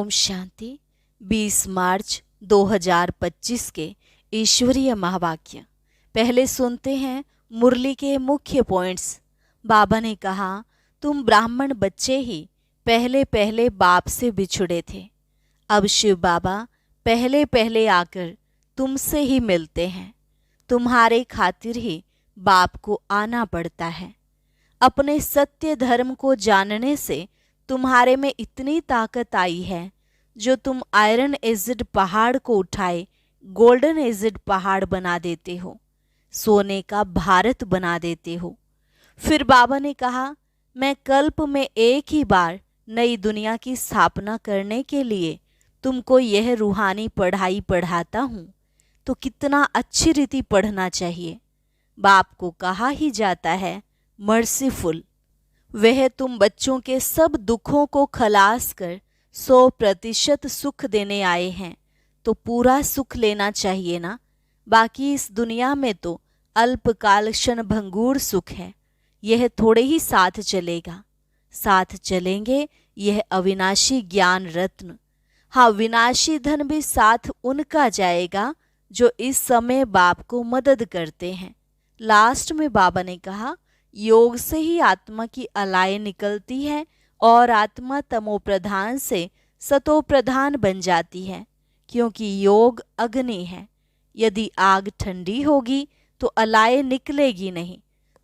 ओम शांति। 20 मार्च 2025 के ईश्वरीय महावाक्य। पहले सुनते हैं मुरली के मुख्य पॉइंट्स। बाबा ने कहा, तुम ब्राह्मण बच्चे ही पहले पहले बाप से बिछुड़े थे। अब शिव बाबा पहले पहले आकर तुमसे ही मिलते हैं। तुम्हारे खातिर ही बाप को आना पड़ता है। अपने सत्य धर्म को जानने से तुम्हारे में इतनी ताकत आई है जो तुम आयरन एजिड पहाड़ को उठाए गोल्डन एजिड पहाड़ बना देते हो, सोने का भारत बना देते हो। फिर बाबा ने कहा, मैं कल्प में एक ही बार नई दुनिया की स्थापना करने के लिए तुमको यह रूहानी पढ़ाई पढ़ाता हूँ, तो कितना अच्छी रीति पढ़ना चाहिए। बाप को कहा ही जाता है मर्सीफुल। वह तुम बच्चों के सब दुखों को खलास कर 100% सुख देने आए हैं, तो पूरा सुख लेना चाहिए ना। बाकी इस दुनिया में तो अल्पकाल क्षण भंगुर सुख है, यह थोड़े ही साथ चलेगा। साथ चलेंगे यह अविनाशी ज्ञान रत्न। हाँ, विनाशी धन भी साथ उनका जाएगा जो इस समय बाप को मदद करते हैं। लास्ट में बाबा ने कहा, योग से ही आत्मा की अलाय निकलती है और आत्मा तमो प्रधान से सतो प्रधान बन जाती है, क्योंकि योग अग्नि है। यदि आग ठंडी होगी तो अलाय निकलेगी नहीं।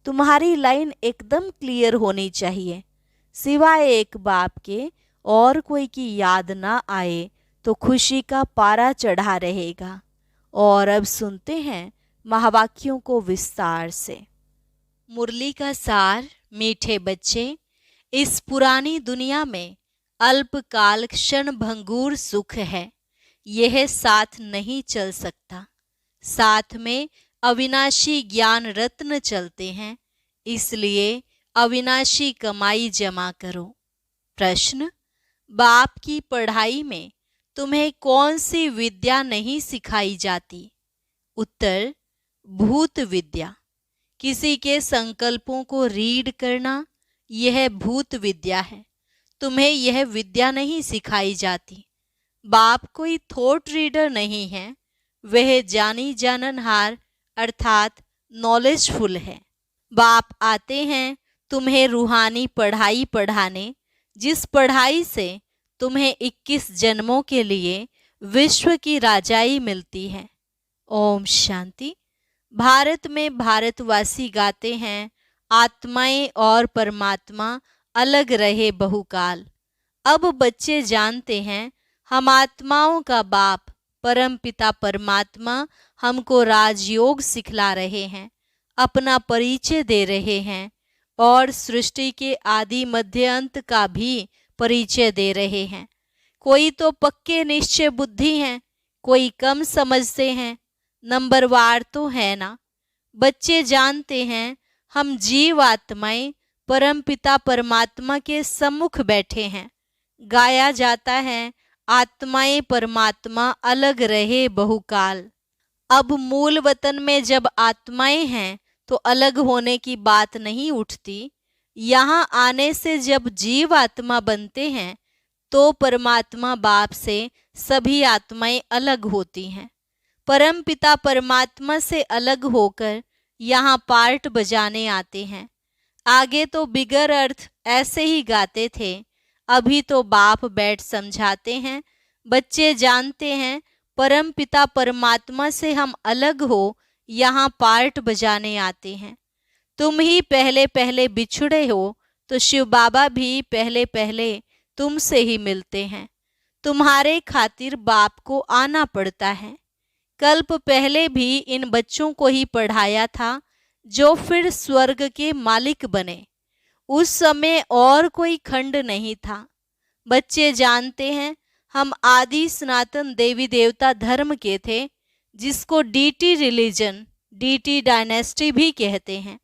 तुम्हारी लाइन एकदम क्लियर होनी चाहिए। सिवाय एक बाप के और कोई की याद ना आए तो खुशी का पारा चढ़ा रहेगा। और अब सुनते हैं महावाक्यों को विस्तार से। मुरली का सार। मीठे बच्चे, इस पुरानी दुनिया में अल्पकाल क्षण भंगुर सुख है, यह साथ नहीं चल सकता। साथ में अविनाशी ज्ञान रत्न चलते हैं, इसलिए अविनाशी कमाई जमा करो। प्रश्न, बाप की पढ़ाई में तुम्हें कौन सी विद्या नहीं सिखाई जाती? उत्तर, भूत विद्या। किसी के संकल्पों को रीड करना, यह भूत विद्या है। तुम्हें यह विद्या नहीं सिखाई जाती। बाप कोई थॉट रीडर नहीं है, वह जानी जाननहार अर्थात नॉलेजफुल है। बाप आते हैं तुम्हें रूहानी पढ़ाई पढ़ाने, जिस पढ़ाई से तुम्हें 21 जन्मों के लिए विश्व की राजाई मिलती है। ओम शांति। भारत में भारतवासी गाते हैं, आत्माएं और परमात्मा अलग रहे बहुकाल। अब बच्चे जानते हैं, हम आत्माओं का बाप परम पिता परमात्मा हमको राजयोग सिखला रहे हैं, अपना परिचय दे रहे हैं और सृष्टि के आदि मध्य अंत का भी परिचय दे रहे हैं। कोई तो पक्के निश्चय बुद्धि हैं, कोई कम समझते हैं, नंबरवार तो है ना। बच्चे जानते हैं, हम जीव आत्माएं परम पिता परमात्मा के सम्मुख बैठे हैं। गाया जाता है, आत्माएं परमात्मा अलग रहे बहुकाल। अब मूल वतन में जब आत्माएं हैं तो अलग होने की बात नहीं उठती। यहाँ आने से जब जीव आत्मा बनते हैं तो परमात्मा बाप से सभी आत्माएं अलग होती हैं। परम पिता परमात्मा से अलग होकर यहाँ पार्ट बजाने आते हैं। आगे तो बिगर अर्थ ऐसे ही गाते थे, अभी तो बाप बैठ समझाते हैं। बच्चे जानते हैं, परम पिता परमात्मा से हम अलग हो यहाँ पार्ट बजाने आते हैं। तुम ही पहले पहले बिछुड़े हो तो शिव बाबा भी पहले पहले तुमसे ही मिलते हैं। तुम्हारे खातिर बाप को आना पड़ता है। कल्प पहले भी इन बच्चों को ही पढ़ाया था जो फिर स्वर्ग के मालिक बने। उस समय और कोई खंड नहीं था। बच्चे जानते हैं, हम आदि सनातन देवी देवता धर्म के थे, जिसको डीटी रिलीजन, डीटी डायनेस्टी भी कहते हैं।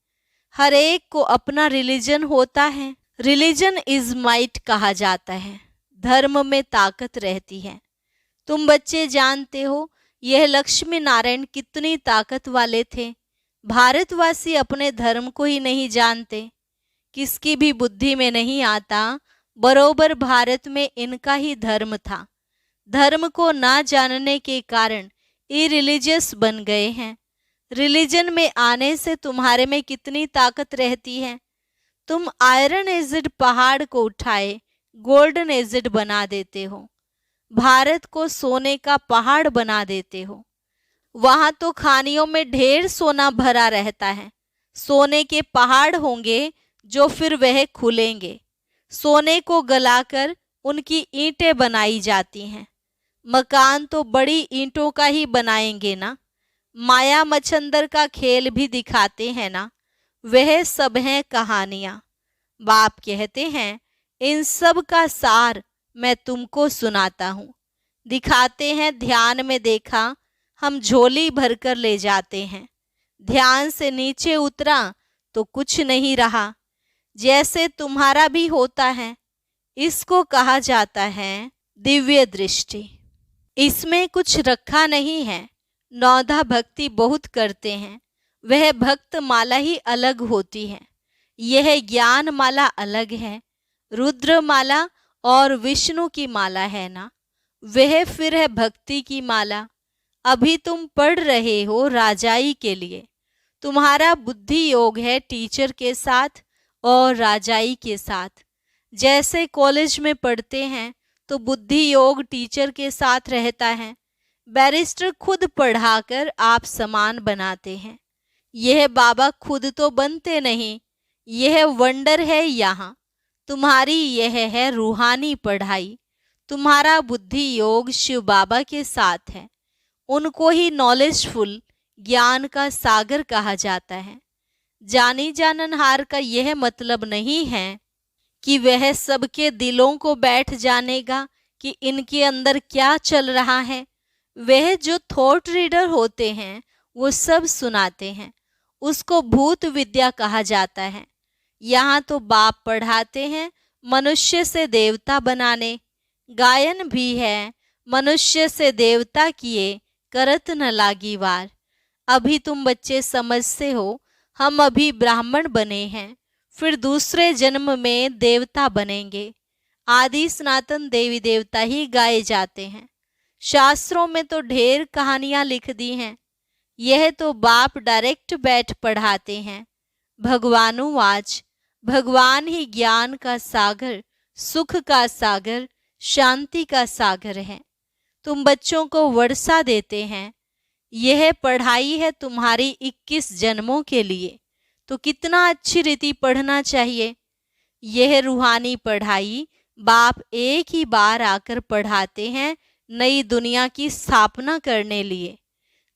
हर एक को अपना रिलीजन होता है। रिलीजन इज माइट कहा जाता है, धर्म में ताकत रहती है। तुम बच्चे जानते हो, यह लक्ष्मी नारायण कितनी ताकत वाले थे। भारतवासी अपने धर्म को ही नहीं जानते। किसकी भी बुद्धि में नहीं आता बरोबर भारत में इनका ही धर्म था। धर्म को ना जानने के कारण इरिलीजियस बन गए हैं। रिलीजन में आने से तुम्हारे में कितनी ताकत रहती है। तुम आयरन एजिड पहाड़ को उठाए गोल्डन एजिड बना देते हो, भारत को सोने का पहाड़ बना देते हो। वहां तो खानियों में ढेर सोना भरा रहता है। सोने के पहाड़ होंगे जो फिर वह खुलेंगे। सोने को गलाकर उनकी ईंटें बनाई जाती हैं। मकान तो बड़ी ईंटों का ही बनाएंगे ना। माया मच्छंदर का खेल भी दिखाते हैं ना। वह सब हैं कहानियां। बाप कहते हैं इन सब का सार मैं तुमको सुनाता हूँ। दिखाते हैं ध्यान में देखा, हम झोली भरकर ले जाते हैं। ध्यान से नीचे उतरा तो कुछ नहीं रहा। जैसे तुम्हारा भी होता है। इसको कहा जाता है दिव्य दृष्टि। इसमें कुछ रखा नहीं है। नौधा भक्ति बहुत करते हैं, वह भक्त माला ही अलग होती है। यह ज्ञान माला अलग है। रुद्र माला और विष्णु की माला है ना, वह फिर है भक्ति की माला। अभी तुम पढ़ रहे हो राजाई के लिए। तुम्हारा बुद्धि योग है टीचर के साथ और राजाई के साथ। जैसे कॉलेज में पढ़ते हैं तो बुद्धि योग टीचर के साथ रहता है। बैरिस्टर खुद पढ़ाकर आप समान बनाते हैं। यह बाबा खुद तो बनते नहीं, यह वंडर है यहाँ। तुम्हारी यह है रूहानी पढ़ाई। तुम्हारा बुद्धि योग शिव बाबा के साथ है। उनको ही नॉलेजफुल ज्ञान का सागर कहा जाता है। जानी जाननहार का यह मतलब नहीं है कि वह सबके दिलों को बैठ जानेगा कि इनके अंदर क्या चल रहा है। वह जो थॉट रीडर होते हैं वो सब सुनाते हैं। उसको भूत विद्या कहा जाता है। यहाँ तो बाप पढ़ाते हैं मनुष्य से देवता बनाने। गायन भी है मनुष्य से देवता किए करत न लागी वार। अभी तुम बच्चे समझते हो हम अभी ब्राह्मण बने हैं, फिर दूसरे जन्म में देवता बनेंगे। आदि सनातन देवी देवता ही गाए जाते हैं। शास्त्रों में तो ढेर कहानियां लिख दी हैं। यह तो बाप डायरेक्ट बैठ पढ़ाते हैं। भगवानुवाच, भगवान ही ज्ञान का सागर, सुख का सागर, शांति का सागर है। तुम बच्चों को वर्षा देते हैं। यह पढ़ाई है तुम्हारी 21 जन्मों के लिए, तो कितना अच्छी रीति पढ़ना चाहिए। यह रूहानी पढ़ाई बाप एक ही बार आकर पढ़ाते हैं नई दुनिया की स्थापना करने लिए।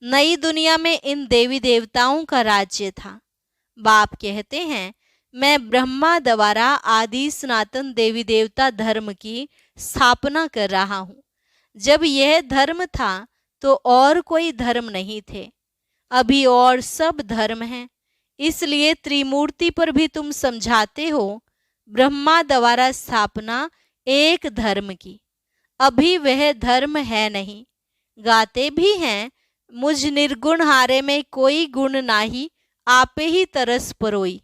नई दुनिया में इन देवी देवताओं का राज्य था। बाप कहते हैं मैं ब्रह्मा द्वारा आदि सनातन देवी देवता धर्म की स्थापना कर रहा हूँ। जब यह धर्म था तो और कोई धर्म नहीं थे, अभी और सब धर्म हैं। इसलिए त्रिमूर्ति पर भी तुम समझाते हो ब्रह्मा द्वारा स्थापना एक धर्म की। अभी वह धर्म है नहीं। गाते भी हैं मुझ निर्गुण हारे में कोई गुण नाही, आपे ही तरस परोई।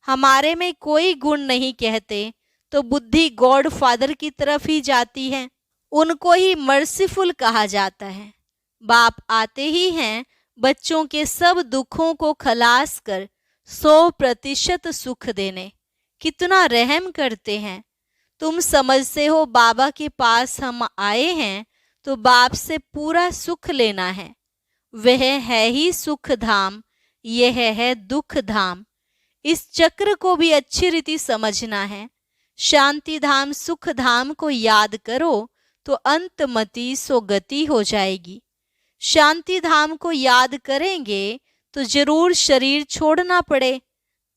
हमारे में कोई गुण नहीं कहते तो बुद्धि गॉड फादर की तरफ ही जाती है। उनको ही मर्सीफुल कहा जाता है। बाप आते ही हैं बच्चों के सब दुखों को खलास कर 100% सुख देने। कितना रहम करते हैं। तुम समझते हो बाबा के पास हम आए हैं तो बाप से पूरा सुख लेना है। वह है ही सुख धाम, यह है दुख धाम। इस चक्र को भी अच्छी रीति समझना है। शांति धाम सुख धाम को याद करो तो अंतमति सो गति हो जाएगी। शांति धाम को याद करेंगे तो जरूर शरीर छोड़ना पड़े,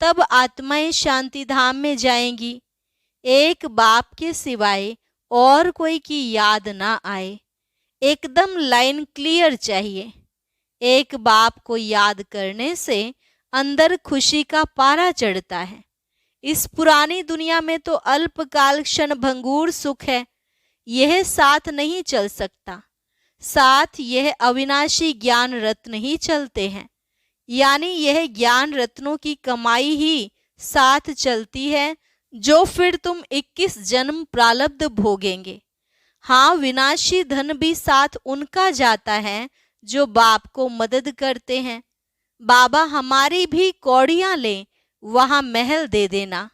तब आत्माएं शांति धाम में जाएंगी। एक बाप के सिवाय और कोई की याद ना आए। एकदम लाइन क्लियर चाहिए। एक बाप को याद करने से अंदर खुशी का पारा चढ़ता है। इस पुरानी दुनिया में तो अल्पकाल क्षण भंगुर सुख है, यह साथ नहीं चल सकता। साथ यह अविनाशी ज्ञान रत्न ही चलते हैं। यानी यह ज्ञान रत्नों की कमाई ही साथ चलती है जो फिर तुम 21 जन्म प्रारब्ध भोगेंगे। हाँ, विनाशी धन भी साथ उनका जाता है जो बाप को मदद करते हैं। बाबा हमारी भी कौड़ियां लें, वहां महल दे देना।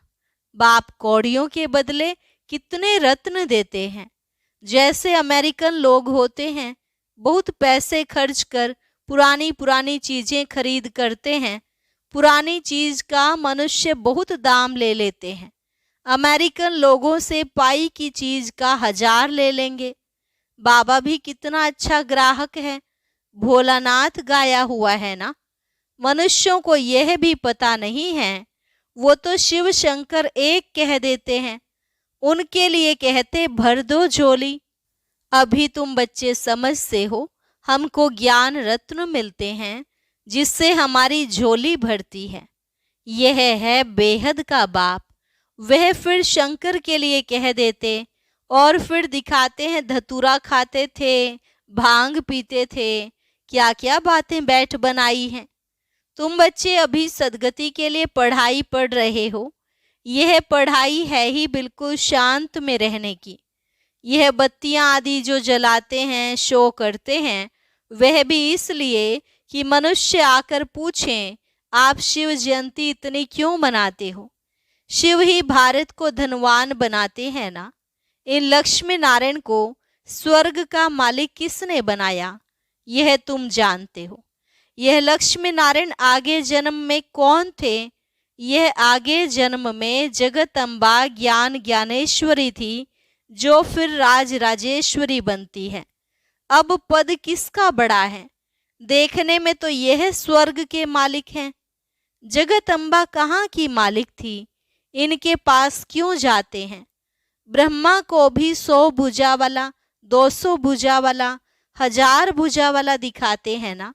बाप कौड़ियों के बदले कितने रत्न देते हैं। जैसे अमेरिकन लोग होते हैं, बहुत पैसे खर्च कर पुरानी पुरानी चीजें खरीद करते हैं। पुरानी चीज का मनुष्य बहुत दाम ले लेते हैं। अमेरिकन लोगों से पाई की चीज का 1000 ले लेंगे। बाबा भी कितना अच्छा ग्राहक है। भोलानाथ गाया हुआ है ना। मनुष्यों को यह भी पता नहीं है, वो तो शिव शंकर एक कह देते हैं। उनके लिए कहते भर दो झोली। अभी तुम बच्चे समझते हो, हमको ज्ञान रत्न मिलते हैं जिससे हमारी झोली भरती है। यह है बेहद का बाप। वह फिर शंकर के लिए कह देते और फिर दिखाते हैं धतूरा खाते थे, भांग पीते थे, क्या क्या बातें बैठ बनाई हैं। तुम बच्चे अभी सदगति के लिए पढ़ाई पढ़ रहे हो। यह पढ़ाई है ही बिल्कुल शांत में रहने की। यह बत्तियां आदि जो जलाते हैं, शो करते हैं, वह भी इसलिए कि मनुष्य आकर पूछें आप शिव जयंती इतनी क्यों मनाते हो। शिव ही भारत को धनवान बनाते हैं ना। इन लक्ष्मी नारायण को स्वर्ग का मालिक किसने बनाया, यह तुम जानते हो। यह लक्ष्मी नारायण आगे जन्म में कौन थे? यह आगे जन्म में जगत अम्बा ज्ञान ज्ञानेश्वरी थी, जो फिर राज राजेश्वरी बनती है। अब पद किसका बड़ा है? देखने में तो यह स्वर्ग के मालिक हैं। जगत अम्बा कहाँ की मालिक थी? इनके पास क्यों जाते हैं? ब्रह्मा को भी 100 भुजा वाला, 200 भुजा वाला, 1000 भुजा वाला दिखाते हैं ना।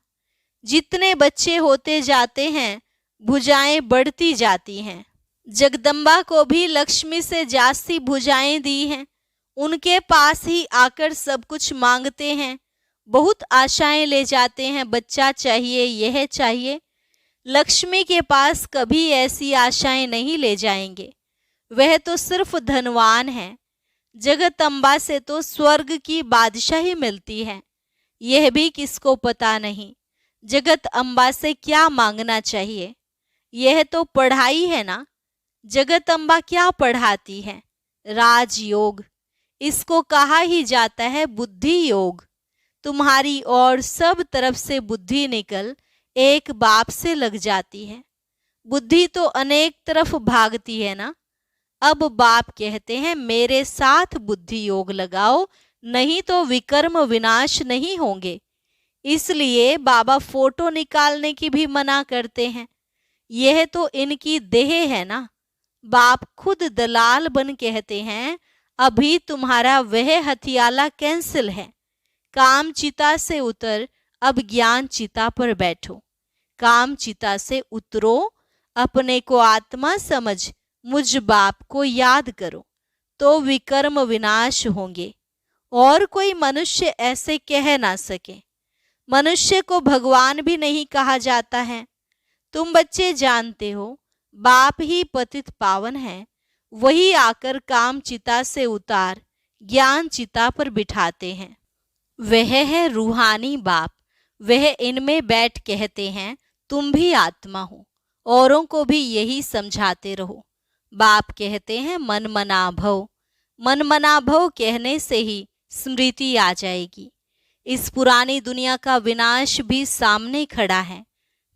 जितने बच्चे होते जाते हैं, भुजाएं बढ़ती जाती हैं। जगदम्बा को भी लक्ष्मी से जास्ती भुजाएं दी हैं। उनके पास ही आकर सब कुछ मांगते हैं, बहुत आशाएं ले जाते हैं, बच्चा चाहिए, यह चाहिए। लक्ष्मी के पास कभी ऐसी आशाएं नहीं ले जाएंगे, वह तो सिर्फ धनवान है। जगत अम्बा से तो स्वर्ग की बादशाही मिलती है, यह भी किसको पता नहीं। जगत अम्बा से क्या मांगना चाहिए? यह तो पढ़ाई है ना। जगत अम्बा क्या पढ़ाती है? राजयोग। इसको कहा ही जाता है बुद्धि योग। तुम्हारी और सब तरफ से बुद्धि निकल एक बाप से लग जाती है। बुद्धि तो अनेक तरफ भागती है ना। अब बाप कहते हैं मेरे साथ बुद्धि योग लगाओ, नहीं तो विकर्म विनाश नहीं होंगे। इसलिए बाबा फोटो निकालने की भी मना करते हैं। यह तो इनकी देह है ना। बाप खुद दलाल बन कहते हैं अभी तुम्हारा वह हथियाला कैंसिल है। काम चिता से उतर, अब ज्ञान चिता पर बैठो। काम चिता से उतरो, अपने को आत्मा समझ मुझ बाप को याद करो, तो विकर्म विनाश होंगे। और कोई मनुष्य ऐसे कह ना सके। मनुष्य को भगवान भी नहीं कहा जाता है। तुम बच्चे जानते हो, बाप ही पतित पावन है। वही आकर काम चिता से उतार ज्ञान चिता पर बिठाते हैं। वह है रूहानी बाप। वह इनमें बैठ कहते हैं तुम भी आत्मा हो, औरों को भी यही समझाते रहो। बाप कहते हैं मन मना भव। मन मना भव कहने से ही स्मृति आ जाएगी। इस पुरानी दुनिया का विनाश भी सामने खड़ा है।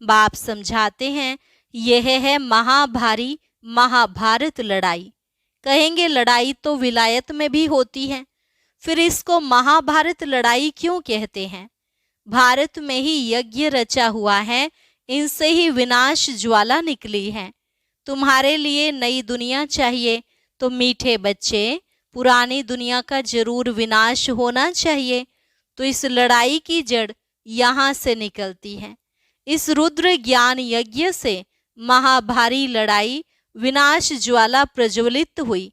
बाप समझाते हैं यह है महाभारी महाभारत लड़ाई। कहेंगे लड़ाई तो विलायत में भी होती है, फिर इसको महाभारत लड़ाई क्यों कहते हैं? भारत में ही यज्ञ रचा हुआ है, इनसे ही विनाश ज्वाला निकली है। तुम्हारे लिए नई दुनिया चाहिए तो मीठे बच्चे, पुरानी दुनिया का जरूर विनाश होना चाहिए। तो इस लड़ाई की जड़ यहाँ से निकलती है। इस रुद्र ज्ञान यज्ञ से महाभारी लड़ाई विनाश ज्वाला प्रज्वलित हुई।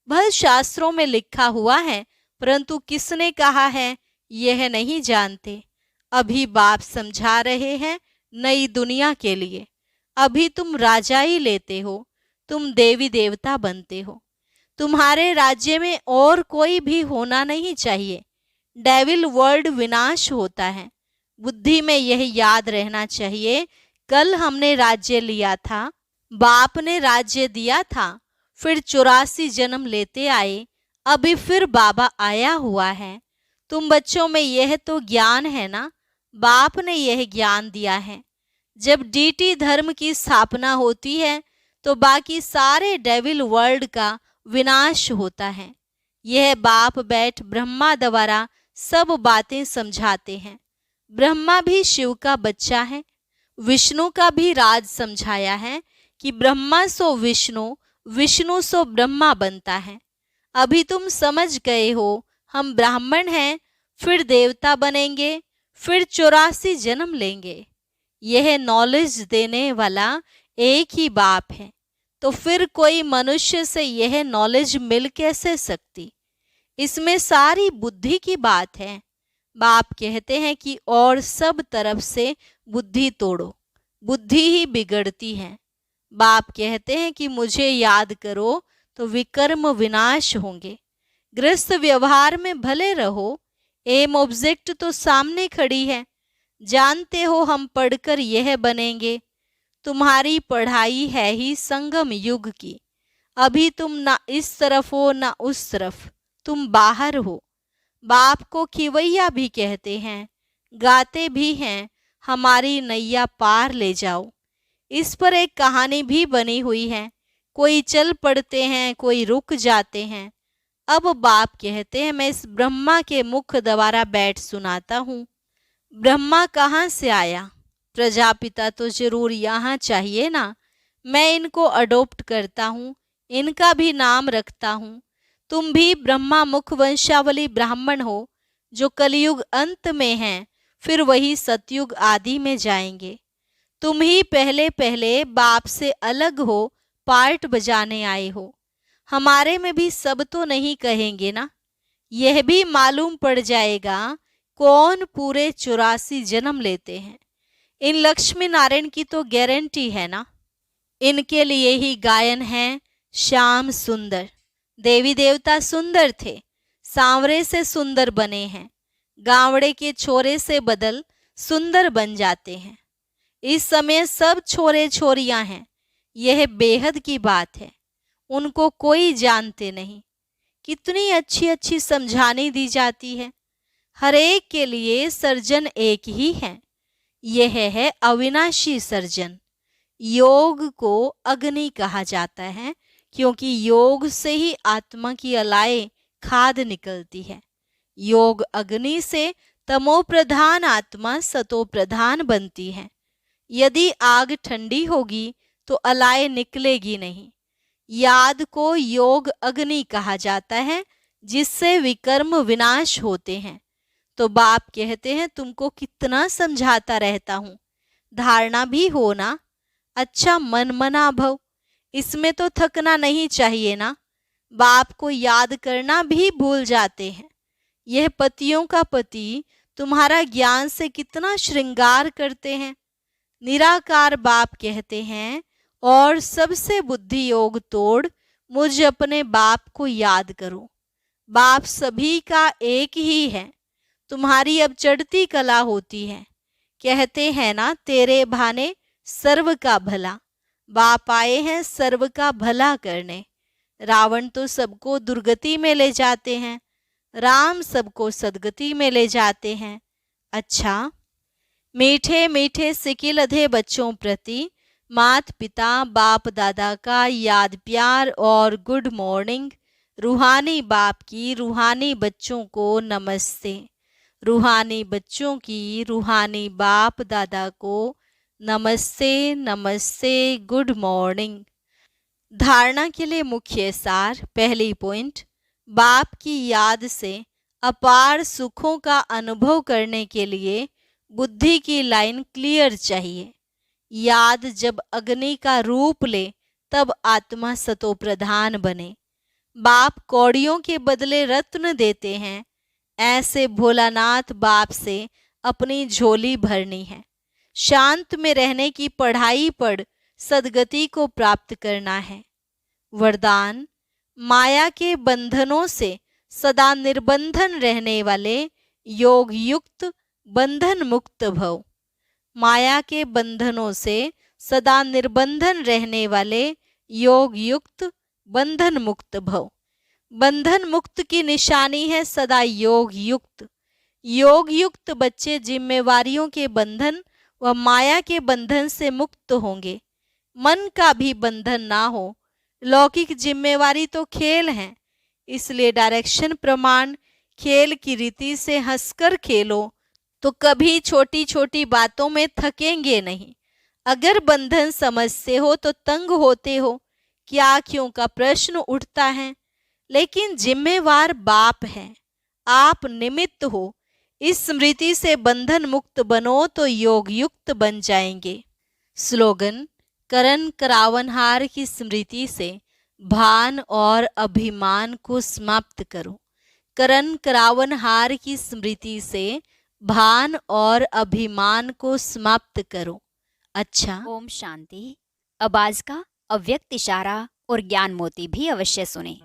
भल शास्त्रों में लिखा हुआ है, परंतु किसने कहा है यह नहीं जानते। अभी बाप समझा रहे हैं नई दुनिया के लिए। अभी तुम राजाई लेते हो, तुम देवी देवता बनते हो। तुम्हारे राज्य में और कोई भी होना नहीं चाहिए। डेविल वर्ल्ड विनाश होता है। बुद्धि में यह याद रहना चाहिए, कल हमने राज्य लिया था, बाप ने राज्य दिया था, फिर 84 जन्म लेते आए, अभी फिर बाबा आया हुआ है। तुम बच्चों में यह तो ज्ञान है ना, बाप ने यह ज्ञान दिया है। जब डीटी धर्म की स्थापना होती है तो बाकी सारे डेविल वर्ल्ड का विनाश होता है। यह बाप बैठ ब्रह्मा द्वारा सब बातें समझाते हैं। ब्रह्मा भी शिव का बच्चा है। विष्णु का भी राज समझाया है कि ब्रह्मा सो विष्णु, विष्णु सो ब्रह्मा बनता है। अभी तुम समझ गए हो, हम ब्राह्मण हैं, फिर देवता बनेंगे, फिर 84 जन्म लेंगे। यह नॉलेज देने वाला एक ही बाप है, तो फिर कोई मनुष्य से यह नॉलेज मिल कैसे सकती? इसमें सारी बुद्धि की बात है। बाप कहते हैं कि और सब तरफ से बुद्धि तोड़ो, बुद्धि ही बिगड़ती है। बाप कहते हैं कि मुझे याद करो तो विकर्म विनाश होंगे। गृहस्थ व्यवहार में भले रहो, एम ऑब्जेक्ट तो सामने खड़ी है। जानते हो हम पढ़कर यह बनेंगे। तुम्हारी पढ़ाई है ही संगम युग की। अभी तुम ना इस तरफ हो ना उस तरफ, तुम बाहर हो। बाप को खिवैया भी कहते हैं, गाते भी हैं, हमारी नैया पार ले जाओ। इस पर एक कहानी भी बनी हुई है। कोई चल पड़ते हैं, कोई रुक जाते हैं। अब बाप कहते हैं, मैं इस ब्रह्मा के मुख द्वारा बैठ सुनाता हूँ। ब्रह्मा कहाँ से आया? प्रजापिता तो जरूर यहाँ चाहिए ना। मैं इनको अडॉप्ट करता हूँ, इनका भी नाम रखता हूँ। तुम भी ब्रह्मा मुख वंशावली ब्राह्मण हो, जो कलयुग अंत में हैं, फिर वही सतयुग आदि में जाएंगे। तुम ही पहले पहले बाप से अलग हो, पार्ट बजाने आए हो। हमारे में भी सब तो नहीं कहेंगे ना। यह भी मालूम पड़ जाएगा कौन पूरे 84 जन्म लेते हैं। इन लक्ष्मी नारायण की तो गारंटी है ना। इनके लिए ही गायन है, श्याम सुंदर। देवी देवता सुंदर थे, सांवरे से सुंदर बने हैं। गावड़े के छोरे से बदल सुंदर बन जाते हैं। इस समय सब छोरे छोरियां हैं। यह बेहद की बात है। उनको कोई जानते नहीं। कितनी अच्छी अच्छी समझानी दी जाती है। हर एक के लिए सर्जन एक ही है। यह है अविनाशी सर्जन। योग को अग्नि कहा जाता है, क्योंकि योग से ही आत्मा की अलाए खाद निकलती है। योग अग्नि से तमो प्रधान आत्मा सतो प्रधान बनती है। यदि आग ठंडी होगी तो अलाए निकलेगी नहीं। याद को योग अग्नि कहा जाता है, जिससे विकर्म विनाश होते हैं। तो बाप कहते हैं, तुमको कितना समझाता रहता हूं, धारणा भी हो ना। अच्छा मन मना भव, इसमें तो थकना नहीं चाहिए ना। बाप को याद करना भी भूल जाते हैं। यह पतियों का पति तुम्हारा ज्ञान से कितना श्रृंगार करते हैं। निराकार बाप कहते हैं, और सबसे बुद्धि योग तोड़ मुझ अपने बाप को याद करो। बाप सभी का एक ही है। तुम्हारी अब चढ़ती कला होती है। कहते हैं ना, तेरे भाने सर्व का भला। बाप आए हैं सर्व का भला करने। रावण तो सबको दुर्गति में ले जाते हैं, राम सबको सदगति में ले जाते हैं। अच्छा, मीठे मीठे सिकिलधे बच्चों प्रति मात पिता बाप दादा का याद प्यार और गुड मॉर्निंग। रूहानी बाप की रूहानी बच्चों को नमस्ते। रूहानी बच्चों की रूहानी बाप दादा को नमस्ते नमस्ते, गुड मॉर्निंग। धारणा के लिए मुख्य सार। पहली पॉइंट, बाप की याद से अपार सुखों का अनुभव करने के लिए बुद्धि की लाइन क्लियर चाहिए। याद जब अग्नि का रूप ले तब आत्मा सतो प्रधान बने। बाप कौड़ियों के बदले रत्न देते हैं। ऐसे भोलानाथ बाप से अपनी झोली भरनी है। शांत में रहने की पढ़ाई पढ़ सदगति को प्राप्त करना है। वरदान: माया के बंधनों से सदा निर्बंधन रहने वाले योग युक्त बंधन मुक्त भव। माया के बंधनों से सदा निर्बंधन रहने वाले योग युक्त बंधन मुक्त भव। बंधन मुक्त की निशानी है सदा योग युक्त। योग युक्त बच्चे जिम्मेवारियों के बंधन व माया के बंधन से मुक्त होंगे। मन का भी बंधन ना हो। लौकिक जिम्मेवारी तो खेल है, इसलिए डायरेक्शन प्रमाण खेल की रीति से हंसकर खेलो तो कभी छोटी छोटी बातों में थकेंगे नहीं। अगर बंधन समझते हो तो तंग होते हो, क्या क्यों का प्रश्न उठता है। लेकिन जिम्मेवार बाप है, आप निमित्त हो। इस स्मृति से बंधन मुक्त बनो तो योग युक्त बन जाएंगे। स्लोगन: करण करावनहार की स्मृति से भान और अभिमान को समाप्त करो। करण करावनहार की स्मृति से भान और अभिमान को समाप्त करो। अच्छा। ओम शांति। अब आज का अव्यक्त इशारा और ज्ञान मोती भी अवश्य सुने।